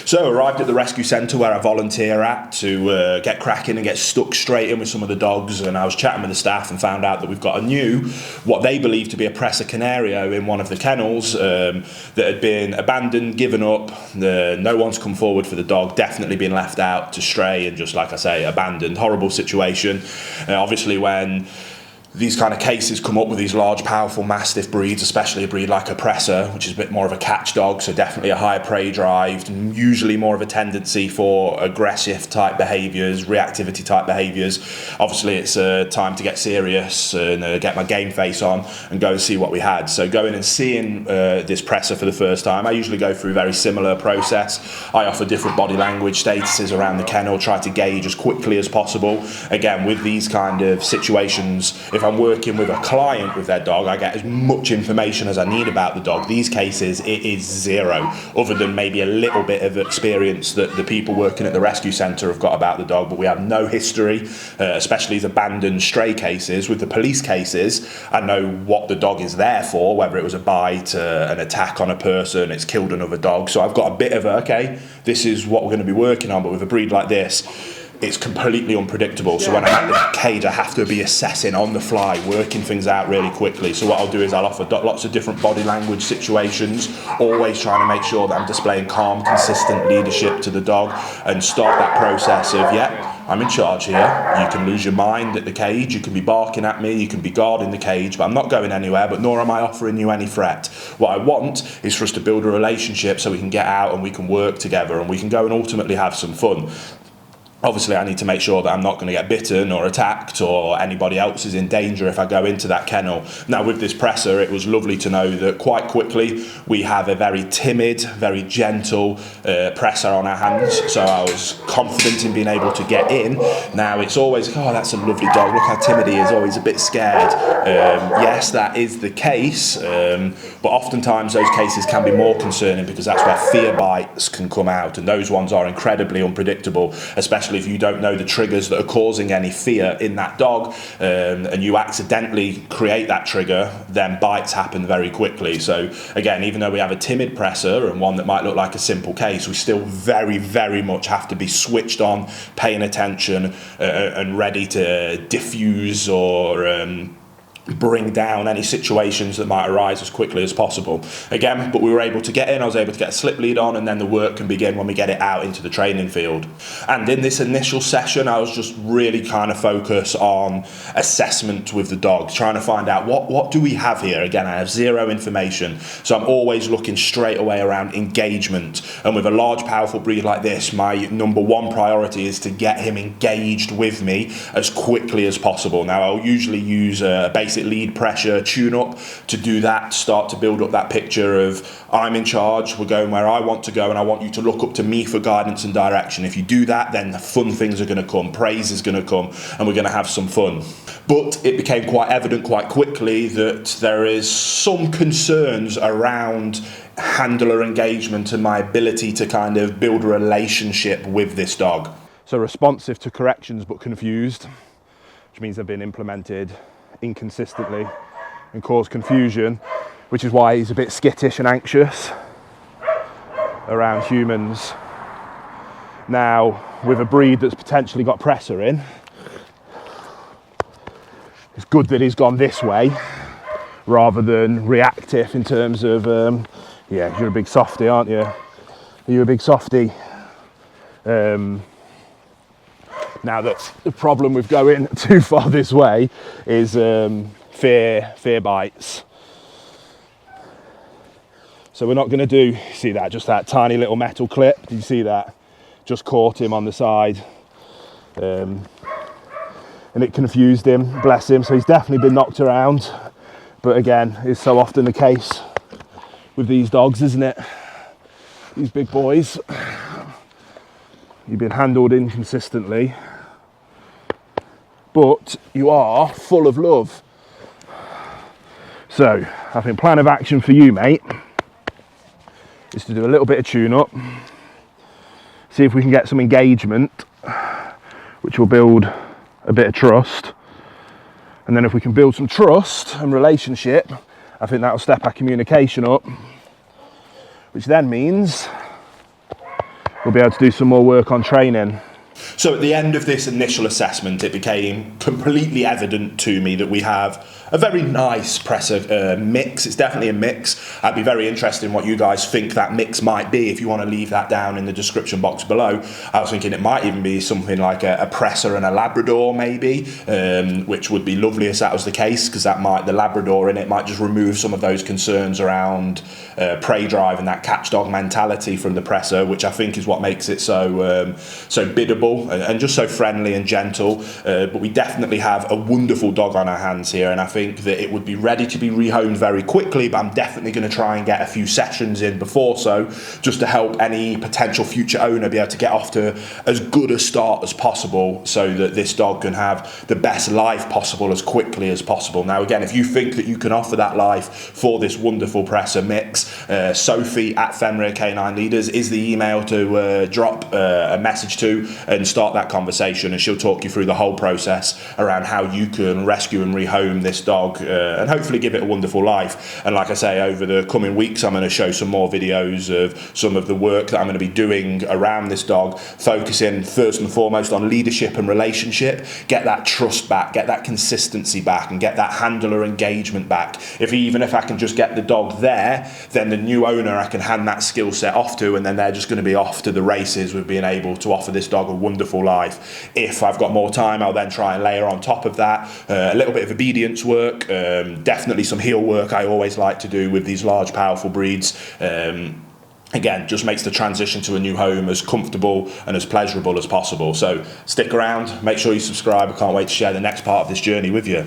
So arrived at the rescue centre where I volunteer at to get cracking and get stuck straight in with some of the dogs, and I was chatting with the staff and found out that we've got a new, what they believe to be a Presa Canario in one of the kennels that had been abandoned, given up. No one's come forward for the dog, definitely been left out to stray and just, like I say, abandoned. Horrible situation. Obviously when these kind of cases come up with these large, powerful Mastiff breeds, especially a breed like a Presa, which is a bit more of a catch dog, so definitely a higher prey drive, usually more of a tendency for aggressive type behaviours, reactivity type behaviours. Obviously, it's time to get serious and get my game face on and go and see what we had. So going and seeing this Presa for the first time, I usually go through a very similar process. I offer different body language statuses around the kennel, try to gauge as quickly as possible. Again, with these kind of situations, if I'm working with a client with their dog, I get as much information as I need about the dog. These cases, it is zero, other than maybe a little bit of experience that the people working at the rescue centre have got about the dog, but we have no history, especially these abandoned stray cases. With the police cases, I know what the dog is there for, whether it was a bite, an attack on a person, it's killed another dog. So I've got a bit of okay, this is what we're going to be working on, but with a breed like this, it's completely unpredictable. So when I'm at the cage, I have to be assessing on the fly, working things out really quickly. So what I'll do is I'll offer lots of different body language situations, always trying to make sure that I'm displaying calm, consistent leadership to the dog, and start that process of, I'm in charge here. You can lose your mind at the cage, you can be barking at me, you can be guarding the cage, but I'm not going anywhere, but nor am I offering you any threat. What I want is for us to build a relationship so we can get out and we can work together and we can go and ultimately have some fun. Obviously, I need to make sure that I'm not going to get bitten or attacked or anybody else is in danger if I go into that kennel. Now, with this Presa, it was lovely to know that quite quickly we have a very timid, very gentle Presa on our hands. So I was confident in being able to get in. Now, it's always, that's a lovely dog. Look how timid he is, always a bit scared. Yes, that is the case, but oftentimes those cases can be more concerning because that's where fear bites can come out, and those ones are incredibly unpredictable, especially if you don't know the triggers that are causing any fear in that dog, and you accidentally create that trigger, then bites happen very quickly. So again, even though we have a timid Presa and one that might look like a simple case, we still very, very much have to be switched on, paying attention, and ready to diffuse or bring down any situations that might arise as quickly as possible. Again, but we were able to get in, I was able to get a slip lead on, and then the work can begin when we get it out into the training field. And in this initial session, I was just really kind of focused on assessment with the dog, trying to find out what do we have here. Again, I have zero information, so I'm always looking straight away around engagement. And with a large, powerful breed like this, my number one priority is to get him engaged with me as quickly as possible. Now, I'll usually use a basic lead pressure tune-up to do that, start to build up that picture of I'm in charge, we're going where I want to go, and I want you to look up to me for guidance and direction. If you do that, then the fun things are going to come, praise is going to come, and we're going to have some fun. But it became quite evident quite quickly that there is some concerns around handler engagement and my ability to kind of build a relationship with this dog. So responsive to corrections but confused, which means they've been implemented inconsistently and cause confusion, which is why he's a bit skittish and anxious around humans. Now, with a breed that's potentially got Presa in, it's good that he's gone this way rather than reactive in terms of you're a big softie, aren't you? You're a big softie. Now, the problem with going too far this way is fear bites. So we're not going to do, see that, just that tiny little metal clip. Did you see that? Just caught him on the side. And it confused him, bless him. So he's definitely been knocked around. But again, it's so often the case with these dogs, isn't it? These big boys. You've been handled inconsistently, but you are full of love. So I think plan of action for you, mate, is to do a little bit of tune-up, see if we can get some engagement, which will build a bit of trust. And then if we can build some trust and relationship, I think that'll step our communication up, which then means we'll be able to do some more work on training. So at the end of this initial assessment, it became completely evident to me that we have a very nice Presa mix. It's definitely a mix. I'd be very interested in what you guys think that mix might be. If you want to leave that down in the description box below. I was thinking it might even be something like a Presa and a Labrador maybe, which would be lovely if that was the case, because the Labrador in it might just remove some of those concerns around prey drive and that catch dog mentality from the Presa, which I think is what makes it so biddable and just so friendly and gentle. But we definitely have a wonderful dog on our hands here, and I think that it would be ready to be rehomed very quickly, but I'm definitely going to try and get a few sessions in before so, just to help any potential future owner be able to get off to as good a start as possible, so that this dog can have the best life possible as quickly as possible. Now again, if you think that you can offer that life for this wonderful Presa mix, Sophie at Fenrir Canine Leaders is the email to drop a message to and start that conversation, and she'll talk you through the whole process around how you can rescue and rehome this dog and hopefully give it a wonderful life. And like I say, over the coming weeks I'm going to show some more videos of some of the work that I'm going to be doing around this dog, focusing first and foremost on leadership and relationship, get that trust back, get that consistency back, and get that handler engagement back. Even if I can just get the dog there, then the new owner I can hand that skill set off to, and then they're just going to be off to the races with being able to offer this dog a wonderful life. If I've got more time, I'll then try and layer on top of that a little bit of obedience work, definitely some heel work I always like to do with these large powerful breeds. Again, just makes the transition to a new home as comfortable and as pleasurable as possible. So stick around, make sure you subscribe. I can't wait to share the next part of this journey with you.